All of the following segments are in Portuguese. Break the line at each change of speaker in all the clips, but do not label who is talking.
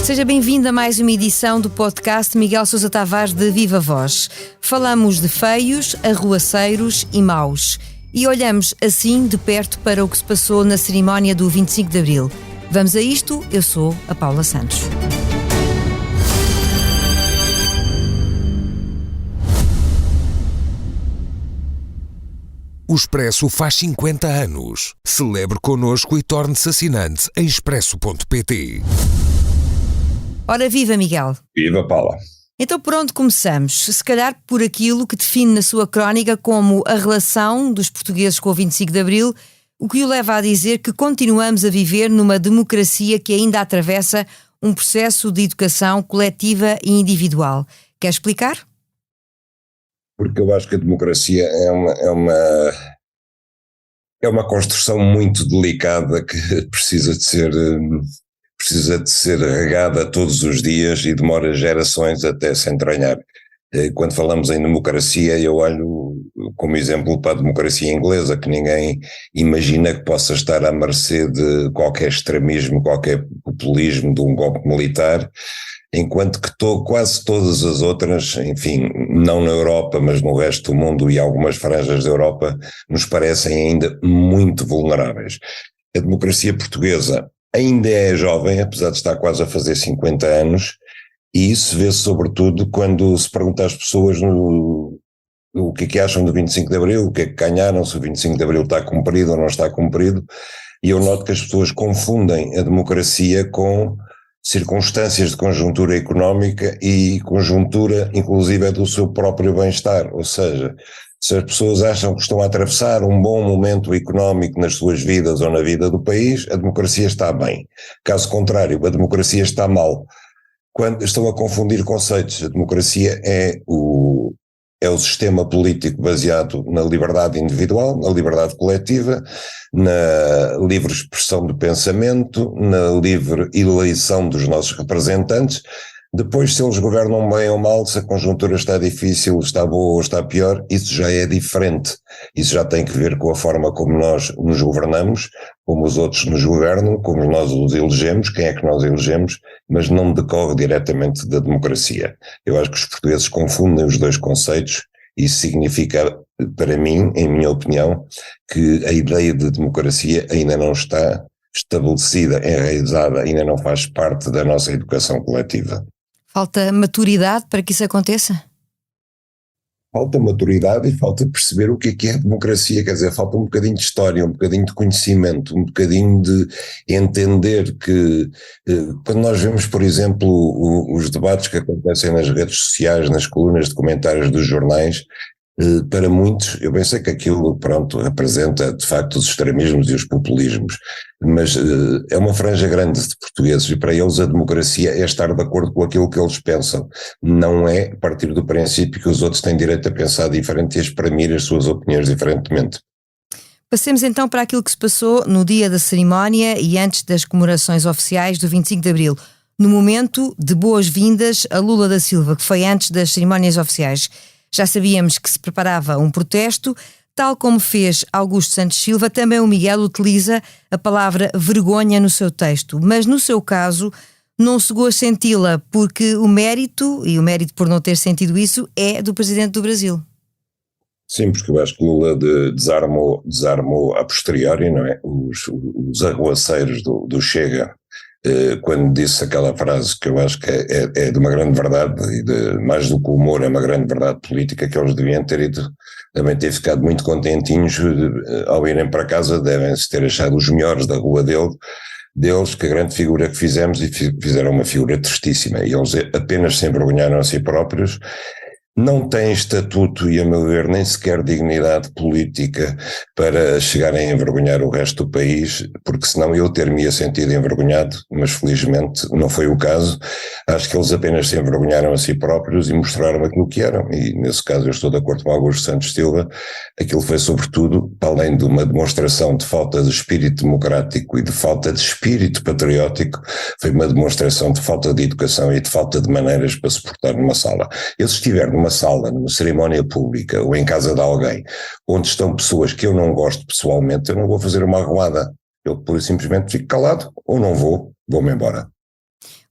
Seja bem-vindo a mais uma edição do podcast Miguel Sousa Tavares de Viva Voz. Falamos de feios, arruaceiros e maus. E olhamos assim de perto para o que se passou na cerimónia do 25 de Abril. Vamos a isto, eu sou a Paula Santos.
O Expresso faz 50 anos. Celebre connosco e torne-se assinante em expresso.pt.
Ora, viva Miguel!
Viva Paula!
Então por onde começamos? Se calhar por aquilo que define na sua crónica como a relação dos portugueses com o 25 de Abril, o que o leva a dizer que continuamos a viver numa democracia que ainda atravessa um processo de educação coletiva e individual. Quer explicar?
Porque eu acho que a democracia é uma construção muito delicada que precisa de ser regada todos os dias e demora gerações até se entranhar. Quando falamos em democracia, eu olho como exemplo para a democracia inglesa, que ninguém imagina que possa estar à mercê de qualquer extremismo, qualquer populismo, de um golpe militar, enquanto que quase todas as outras, enfim, não na Europa, mas no resto do mundo e algumas franjas da Europa, nos parecem ainda muito vulneráveis. A democracia portuguesa ainda é jovem, apesar de estar quase a fazer 50 anos, e isso vê-se sobretudo quando se pergunta às pessoas o que é que acham do 25 de Abril, o que é que ganharam, se o 25 de Abril está cumprido ou não está cumprido, e eu noto que as pessoas confundem a democracia com circunstâncias de conjuntura económica e conjuntura inclusive do seu próprio bem-estar, ou seja, se as pessoas acham que estão a atravessar um bom momento económico nas suas vidas ou na vida do país, a democracia está bem. Caso contrário, a democracia está mal. Quando estão a confundir conceitos, a democracia é o sistema político baseado na liberdade individual, na liberdade coletiva, na livre expressão do pensamento, na livre eleição dos nossos representantes. Depois, se eles governam bem ou mal, se a conjuntura está difícil, está boa ou está pior, isso já é diferente. Isso já tem que ver com a forma como nós nos governamos, como os outros nos governam, como nós os elegemos, quem é que nós elegemos, mas não decorre diretamente da democracia. Eu acho que os portugueses confundem os dois conceitos. Isso significa, para mim, em minha opinião, que a ideia de democracia ainda não está estabelecida, enraizada, ainda não faz parte da nossa educação coletiva.
Falta maturidade para que isso aconteça?
Falta maturidade e falta perceber o que é a democracia, quer dizer, falta um bocadinho de história, um bocadinho de conhecimento, um bocadinho de entender que, quando nós vemos, por exemplo, os debates que acontecem nas redes sociais, nas colunas de comentários dos jornais, para muitos, eu pensei que aquilo, pronto, representa de facto os extremismos e os populismos, mas é uma franja grande de portugueses e para eles a democracia é estar de acordo com aquilo que eles pensam, não é partir do princípio que os outros têm direito a pensar diferente e a exprimir as suas opiniões diferentemente.
Passemos então para aquilo que se passou no dia da cerimónia e antes das comemorações oficiais do 25 de Abril, no momento de boas-vindas a Lula da Silva, que foi antes das cerimónias oficiais. Já sabíamos que se preparava um protesto, tal como fez Augusto Santos Silva, também o Miguel utiliza a palavra vergonha no seu texto, mas no seu caso não chegou a senti-la porque o mérito por não ter sentido isso, é do Presidente do Brasil.
Sim, porque eu acho que Lula desarmou a posteriori, não é? Os arruaceiros do Chega, quando disse aquela frase que eu acho que é de uma grande verdade e mais do que o humor, é uma grande verdade política, que eles deviam devem ter ficado muito contentinhos ao irem para casa, devem-se ter achado os melhores da rua deles, que a grande figura que fizemos, e fizeram uma figura tristíssima, e eles apenas se envergonharam a si próprios. Não têm estatuto e, a meu ver, nem sequer dignidade política para chegarem a envergonhar o resto do país, porque senão eu ter-me sentido envergonhado, mas felizmente não foi o caso. Acho que eles apenas se envergonharam a si próprios e mostraram aquilo que eram, e nesse caso eu estou de acordo com Augusto Santos Silva. Aquilo foi sobretudo, além de uma demonstração de falta de espírito democrático e de falta de espírito patriótico, foi uma demonstração de falta de educação e de falta de maneiras para se portar numa sala. Eles estiveram numa numa sala, numa cerimónia pública ou em casa de alguém, onde estão pessoas que eu não gosto pessoalmente, eu não vou fazer uma arruada. Eu pura e simplesmente fico calado ou não vou-me embora.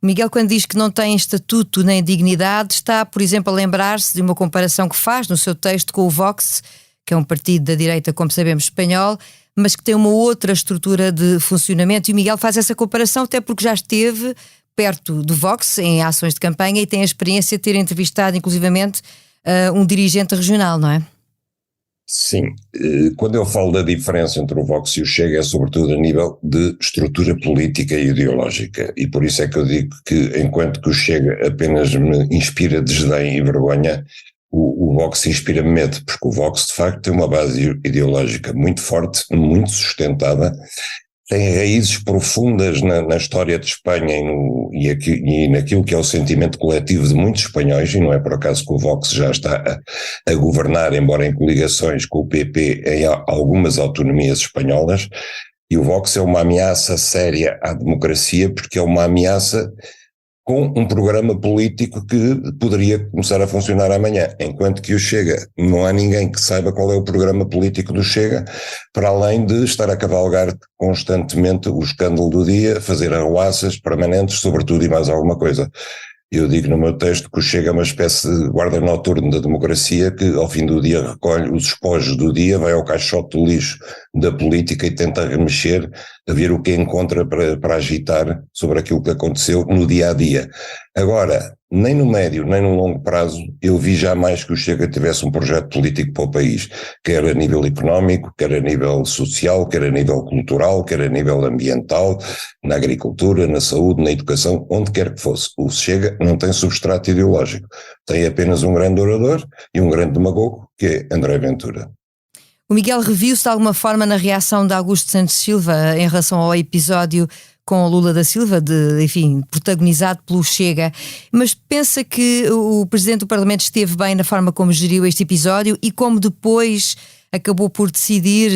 O Miguel, quando diz que não tem estatuto nem dignidade, está, por exemplo, a lembrar-se de uma comparação que faz no seu texto com o Vox, que é um partido da direita, como sabemos, espanhol, mas que tem uma outra estrutura de funcionamento. E o Miguel faz essa comparação até porque já esteve perto do Vox em ações de campanha e tem a experiência de ter entrevistado, inclusivamente, um dirigente regional, não é?
Sim, quando eu falo da diferença entre o Vox e o Chega é sobretudo a nível de estrutura política e ideológica, e por isso é que eu digo que enquanto que o Chega apenas me inspira desdém e vergonha, o Vox inspira-me medo, porque o Vox de facto tem uma base ideológica muito forte, muito sustentada, tem raízes profundas na história de Espanha e naquilo que é o sentimento coletivo de muitos espanhóis, e não é por acaso que o Vox já está a governar, embora em coligações com o PP em algumas autonomias espanholas, e o Vox é uma ameaça séria à democracia, porque é uma ameaça com um programa político que poderia começar a funcionar amanhã, enquanto que o Chega, não há ninguém que saiba qual é o programa político do Chega, para além de estar a cavalgar constantemente o escândalo do dia, fazer arruaças permanentes, sobretudo e mais alguma coisa. Eu digo no meu texto que o Chega é uma espécie de guarda noturno da democracia que ao fim do dia recolhe os espojos do dia, vai ao caixote do lixo da política e tenta remexer a ver o que encontra para agitar sobre aquilo que aconteceu no dia a dia. Agora, nem no médio nem no longo prazo eu vi jamais que o Chega tivesse um projeto político para o país, quer a nível económico, quer a nível social, quer a nível cultural, quer a nível ambiental, na agricultura, na saúde, na educação, onde quer que fosse. O Chega não tem substrato ideológico, tem apenas um grande orador e um grande demagogo, que é André Ventura.
O Miguel reviu-se de alguma forma na reação de Augusto Santos Silva em relação ao episódio com o Lula da Silva, protagonizado pelo Chega, mas pensa que o Presidente do Parlamento esteve bem na forma como geriu este episódio e como depois acabou por decidir,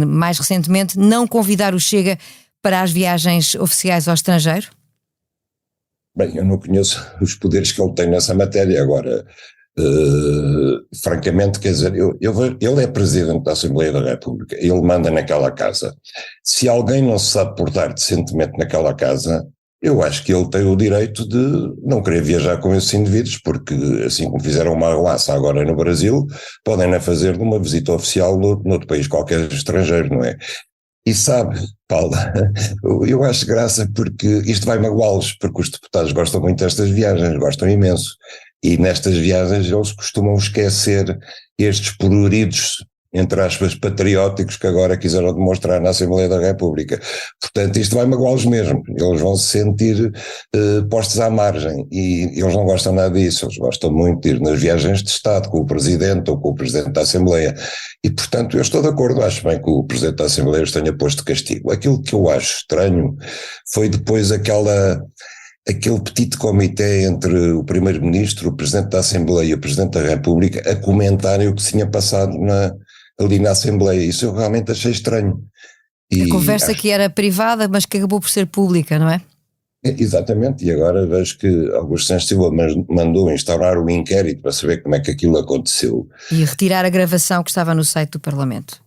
mais recentemente, não convidar o Chega para as viagens oficiais ao estrangeiro?
Bem, eu não conheço os poderes que ele tem nessa matéria. Agora, francamente, quer dizer, ele é Presidente da Assembleia da República, ele manda naquela casa. Se alguém não se sabe portar decentemente naquela casa, eu acho que ele tem o direito de não querer viajar com esses indivíduos, porque assim como fizeram uma arruaça agora no Brasil, podem fazer numa visita oficial noutro país qualquer estrangeiro, não é? E sabe, Paula, eu acho graça porque isto vai magoá-los, porque os deputados gostam muito destas viagens, gostam imenso. E nestas viagens eles costumam esquecer estes pruridos, entre aspas, patrióticos que agora quiseram demonstrar na Assembleia da República. Portanto, isto vai magoá-los mesmo. Eles vão se sentir postos à margem e eles não gostam nada disso. Eles gostam muito de ir nas viagens de Estado com o Presidente ou com o Presidente da Assembleia. E, portanto, eu estou de acordo. Acho bem que o Presidente da Assembleia os tenha posto de castigo. Aquilo que eu acho estranho foi depois aquele petit comitê entre o Primeiro-Ministro, o Presidente da Assembleia e o Presidente da República a comentarem o que se tinha passado ali na Assembleia. Isso eu realmente achei estranho.
A conversa que era privada, mas que acabou por ser pública, não é?
Exatamente, e agora vejo que Augusto Santos Silva mandou instaurar um inquérito para saber como é que aquilo aconteceu.
E retirar a gravação que estava no site do Parlamento.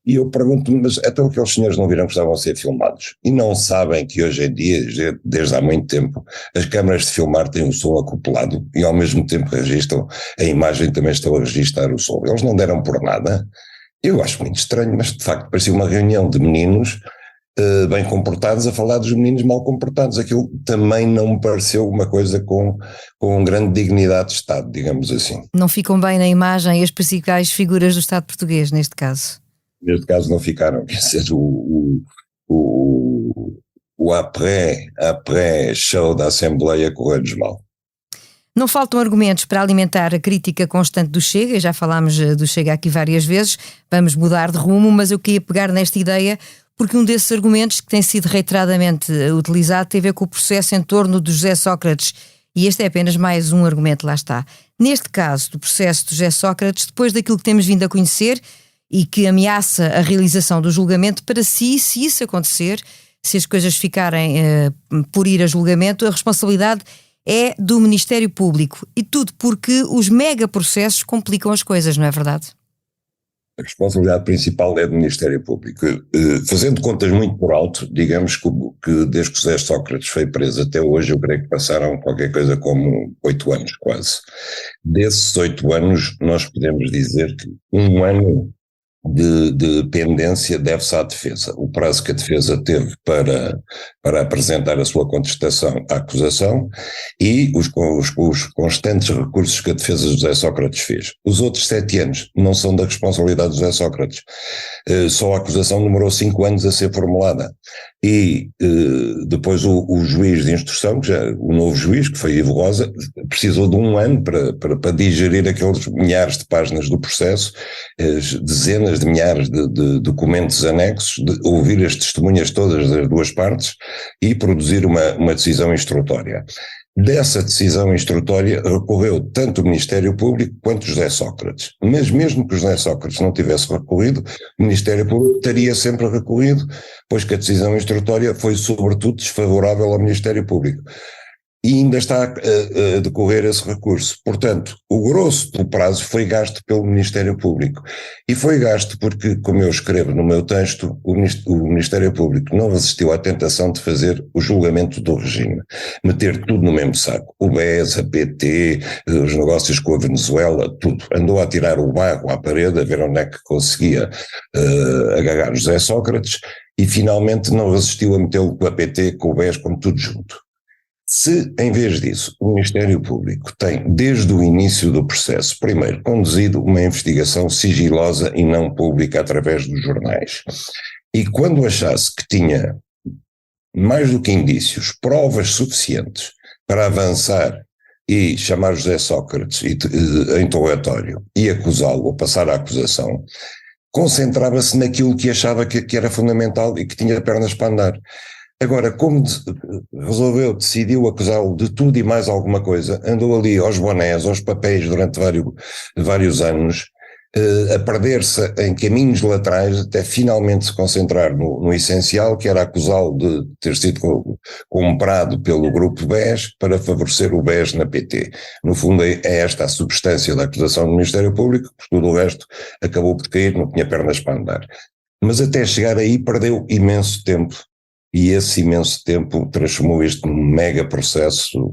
E eu pergunto-me, mas até aqueles senhores não viram que estavam a ser filmados? E não sabem que hoje em dia, desde há muito tempo, as câmaras de filmar têm o som acoplado e ao mesmo tempo registram a imagem, também estão a registrar o som. Eles não deram por nada. Eu acho muito estranho, mas de facto parecia uma reunião de meninos bem comportados a falar dos meninos mal comportados. Aquilo também não me pareceu uma coisa com grande dignidade de Estado, digamos assim.
Não ficam bem na imagem as principais figuras do Estado português, neste caso?
Neste caso não ficaram, quer dizer, o après-show da Assembleia correu-nos mal.
Não faltam argumentos para alimentar a crítica constante do Chega, já falámos do Chega aqui várias vezes, vamos mudar de rumo, mas eu queria pegar nesta ideia porque um desses argumentos que tem sido reiteradamente utilizado tem a ver com o processo em torno do José Sócrates, e este é apenas mais um argumento, lá está. Neste caso do processo do José Sócrates, depois daquilo que temos vindo a conhecer e que ameaça a realização do julgamento, para si, se isso acontecer, se as coisas ficarem por ir a julgamento, a responsabilidade é do Ministério Público. E tudo porque os megaprocessos complicam as coisas, não é verdade?
A responsabilidade principal é do Ministério Público. Fazendo contas muito por alto, digamos que desde que José Sócrates foi preso até hoje, eu creio que passaram qualquer coisa como 8 anos quase. Desses 8 anos, nós podemos dizer que 1 ano de pendência deve-se à defesa. O prazo que a defesa teve para apresentar a sua contestação à acusação e os constantes recursos que a defesa de José Sócrates fez. Os outros 7 anos não são da responsabilidade de José Sócrates. Só a acusação demorou 5 anos a ser formulada. E depois o juiz de instrução, o novo juiz, que foi Ivo Rosa, precisou de 1 ano para digerir aqueles milhares de páginas do processo, dezenas de milhares de documentos anexos, de ouvir as testemunhas todas das duas partes e produzir uma decisão instrutória. Dessa decisão instrutória recorreu tanto o Ministério Público quanto José Sócrates. Mas mesmo que José Sócrates não tivesse recorrido, o Ministério Público teria sempre recorrido, pois que a decisão instrutória foi sobretudo desfavorável ao Ministério Público. E ainda está a decorrer esse recurso. Portanto, o grosso do prazo foi gasto pelo Ministério Público. E foi gasto porque, como eu escrevo no meu texto, o Ministério Público não resistiu à tentação de fazer o julgamento do regime. Meter tudo no mesmo saco. O BES, a PT, os negócios com a Venezuela, tudo. Andou a tirar o barro à parede, a ver onde é que conseguia agarrar José Sócrates e finalmente não resistiu a metê-lo com a PT, com o BES, com tudo junto. Se, em vez disso, o Ministério Público tem, desde o início do processo, primeiro, conduzido uma investigação sigilosa e não pública através dos jornais, e quando achasse que tinha, mais do que indícios, provas suficientes para avançar e chamar José Sócrates a interrogatório e acusá-lo ou passar a acusação, concentrava-se naquilo que achava que era fundamental e que tinha pernas para andar. Agora, como decidiu acusá-lo de tudo e mais alguma coisa, andou ali aos bonés, aos papéis durante vários anos, a perder-se em caminhos laterais até finalmente se concentrar no essencial, que era acusá-lo de ter sido comprado pelo grupo BES para favorecer o BES na PT. No fundo é esta a substância da acusação do Ministério Público, porque tudo o resto acabou por cair, não tinha pernas para andar. Mas até chegar aí perdeu imenso tempo. E esse imenso tempo transformou isto num mega processo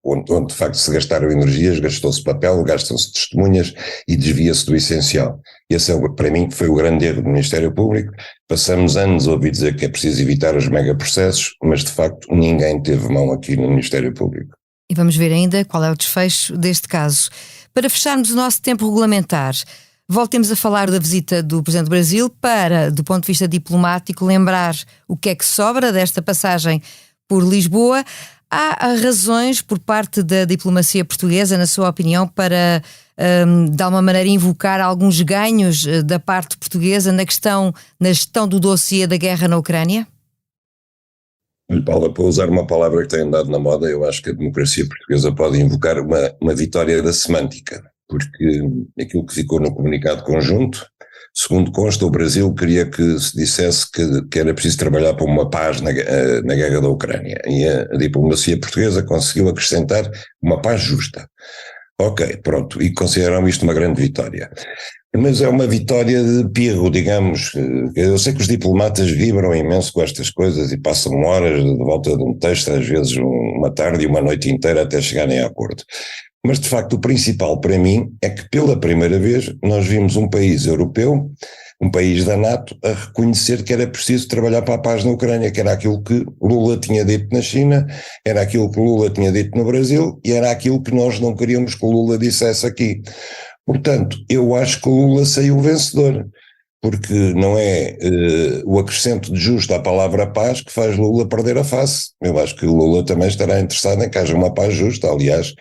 onde de facto se gastaram energias, gastou-se papel, gastam-se testemunhas e desvia-se do essencial. Esse, para mim, foi o grande erro do Ministério Público. Passamos anos a ouvir dizer que é preciso evitar os mega processos, mas de facto ninguém teve mão aqui no Ministério Público.
E vamos ver ainda qual é o desfecho deste caso. Para fecharmos o nosso tempo regulamentar, voltemos a falar da visita do Presidente do Brasil para, do ponto de vista diplomático, lembrar o que é que sobra desta passagem por Lisboa. Há razões por parte da diplomacia portuguesa, na sua opinião, para, de alguma maneira, invocar alguns ganhos da parte portuguesa na gestão do dossiê da guerra na Ucrânia?
Paula, para usar uma palavra que tem andado na moda, eu acho que a democracia portuguesa pode invocar uma vitória da semântica. Porque aquilo que ficou no comunicado conjunto, segundo consta, o Brasil queria que se dissesse que era preciso trabalhar para uma paz na guerra da Ucrânia, e a diplomacia portuguesa conseguiu acrescentar uma paz justa. Ok, pronto, e consideraram isto uma grande vitória. Mas é uma vitória de pirro, digamos. Eu sei que os diplomatas vibram imenso com estas coisas e passam horas de volta de um texto, às vezes uma tarde e uma noite inteira até chegarem a acordo. Mas, de facto, o principal para mim é que, pela primeira vez, nós vimos um país europeu, um país da NATO, a reconhecer que era preciso trabalhar para a paz na Ucrânia, que era aquilo que Lula tinha dito na China, era aquilo que Lula tinha dito no Brasil e era aquilo que nós não queríamos que o Lula dissesse aqui. Portanto, eu acho que o Lula saiu vencedor, porque não é o acrescento de justo à palavra paz que faz Lula perder a face. Eu acho que o Lula também estará interessado em que haja uma paz justa. Aliás,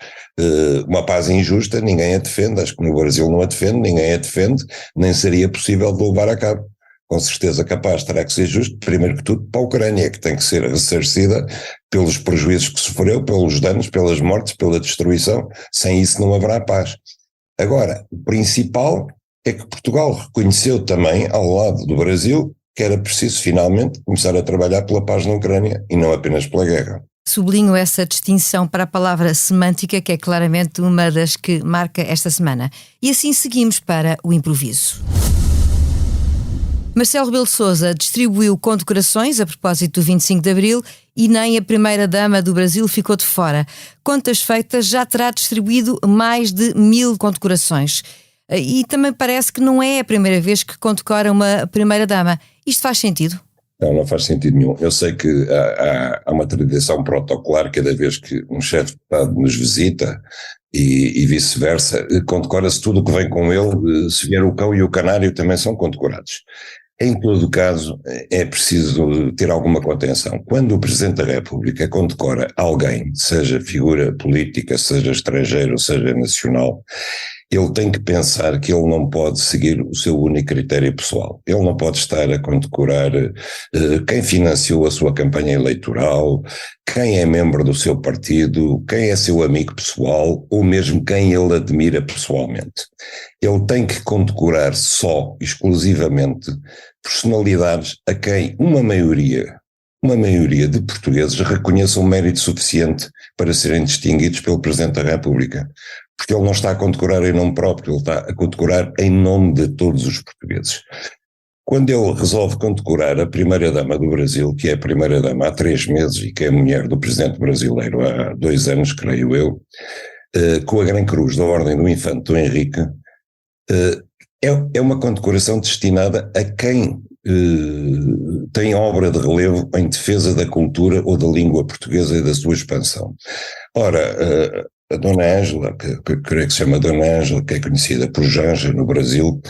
uma paz injusta ninguém a defende, acho que no Brasil não a defende, ninguém a defende, nem seria possível de levar a cabo. Com certeza que a paz terá que ser justa, primeiro que tudo para a Ucrânia, que tem que ser ressarcida pelos prejuízos que sofreu, pelos danos, pelas mortes, pela destruição. Sem isso não haverá paz. Agora, o principal é que Portugal reconheceu também, ao lado do Brasil, que era preciso finalmente começar a trabalhar pela paz na Ucrânia e não apenas pela guerra.
Sublinho essa distinção para a palavra semântica, que é claramente uma das que marca esta semana. E assim seguimos para o improviso. Marcelo Rebelo de Sousa distribuiu condecorações a propósito do 25 de Abril e nem a primeira-dama do Brasil ficou de fora. Contas feitas, já terá distribuído mais de 1000 condecorações. E também parece que não é a primeira vez que condecora uma primeira-dama. Isto faz sentido?
Não faz sentido nenhum. Eu sei que há uma tradição protocolar cada vez que um chefe de Estado nos visita e vice-versa, condecora-se tudo o que vem com ele. Se vier o cão e o canário também são condecorados. Em todo caso, é preciso ter alguma contenção. Quando o Presidente da República condecora alguém, seja figura política, seja estrangeiro, seja nacional, ele tem que pensar que ele não pode seguir o seu único critério pessoal. Ele não pode estar a condecorar quem financiou a sua campanha eleitoral, quem é membro do seu partido, quem é seu amigo pessoal ou mesmo quem ele admira pessoalmente. Ele tem que condecorar só, exclusivamente, personalidades a quem uma maioria de portugueses reconheça um mérito suficiente para serem distinguidos pelo Presidente da República. Porque ele não está a condecorar em nome próprio, ele está a condecorar em nome de todos os portugueses. Quando ele resolve condecorar a primeira-dama do Brasil, que é a primeira-dama há 3 meses e que é a mulher do presidente brasileiro há 2 anos, creio eu, com a Gran Cruz da Ordem do Infante Dom Henrique, é uma condecoração destinada a quem tem obra de relevo em defesa da cultura ou da língua portuguesa e da sua expansão. Ora, a Dona Ângela, que creio que se chama Dona Ângela, que é conhecida por Janja no Brasil,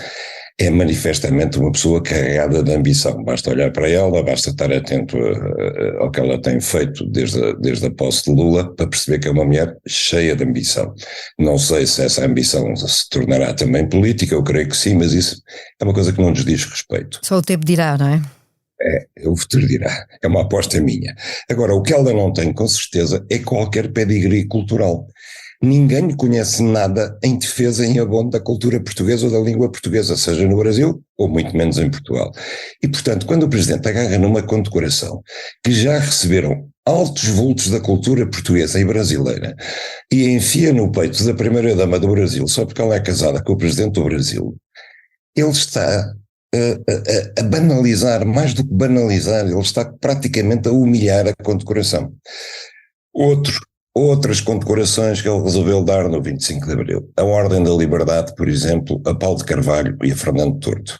é manifestamente uma pessoa carregada de ambição. Basta olhar para ela, basta estar atento ao que ela tem feito desde a posse de Lula para perceber que é uma mulher cheia de ambição. Não sei se essa ambição se tornará também política, eu creio que sim, mas isso é uma coisa que não nos diz respeito.
Só o tempo dirá, não é?
O futuro dirá, é uma aposta minha. Agora, o que ela não tem com certeza é qualquer pedigree cultural. Ninguém conhece nada em defesa em abono da cultura portuguesa ou da língua portuguesa, seja no Brasil ou muito menos em Portugal. E, portanto, quando o Presidente agarra numa condecoração que já receberam altos vultos da cultura portuguesa e brasileira e enfia no peito da primeira-dama do Brasil só porque ela é casada com o Presidente do Brasil, ele está a banalizar, mais do que banalizar, ele está praticamente a humilhar a condecoração. Outras condecorações que ele resolveu dar no 25 de Abril. A Ordem da Liberdade, por exemplo, a Paulo de Carvalho e a Fernando Tordo.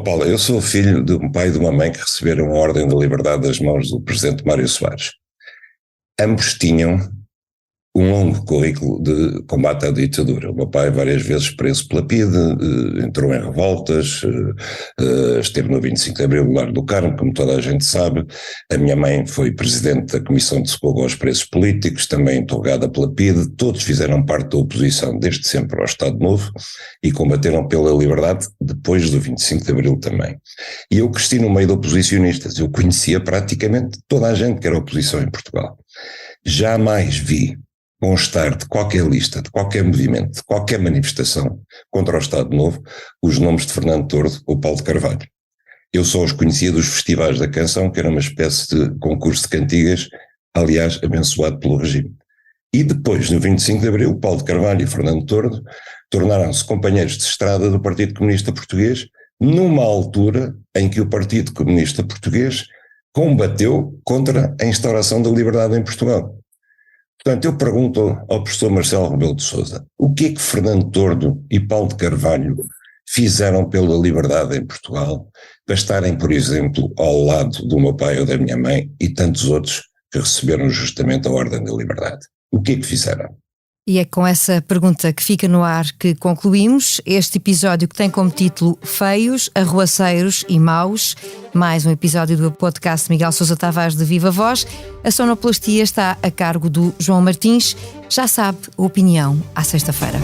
Paulo, eu sou filho de um pai e de uma mãe que receberam a Ordem da Liberdade das mãos do Presidente Mário Soares. Ambos tinham um longo currículo de combate à ditadura. O meu pai várias vezes preso pela PIDE, entrou em revoltas, esteve no 25 de Abril no Largo do Carmo, como toda a gente sabe. A minha mãe foi presidente da Comissão de Socorro aos Presos Políticos, também interrogada pela PIDE. Todos fizeram parte da oposição desde sempre ao Estado Novo e combateram pela liberdade depois do 25 de Abril também. E eu cresci no meio de oposicionistas, eu conhecia praticamente toda a gente que era oposição em Portugal. Jamais vi constar de qualquer lista, de qualquer movimento, de qualquer manifestação contra o Estado Novo, os nomes de Fernando Tordo ou Paulo de Carvalho. Eu só os conhecia dos festivais da canção, que era uma espécie de concurso de cantigas, aliás, abençoado pelo regime. E depois, no 25 de Abril, Paulo de Carvalho e Fernando Tordo tornaram-se companheiros de estrada do Partido Comunista Português, numa altura em que o Partido Comunista Português combateu contra a instauração da liberdade em Portugal. Portanto, eu pergunto ao professor Marcelo Rebelo de Sousa, o que é que Fernando Tordo e Paulo de Carvalho fizeram pela liberdade em Portugal para estarem, por exemplo, ao lado do meu pai ou da minha mãe e tantos outros que receberam justamente a Ordem da Liberdade? O que é que fizeram?
E é com essa pergunta que fica no ar que concluímos este episódio que tem como título Feios, Arruaceiros e Maus, mais um episódio do podcast Miguel Sousa Tavares de Viva Voz. A sonoplastia está a cargo do João Martins. Já sabe, a opinião à sexta-feira.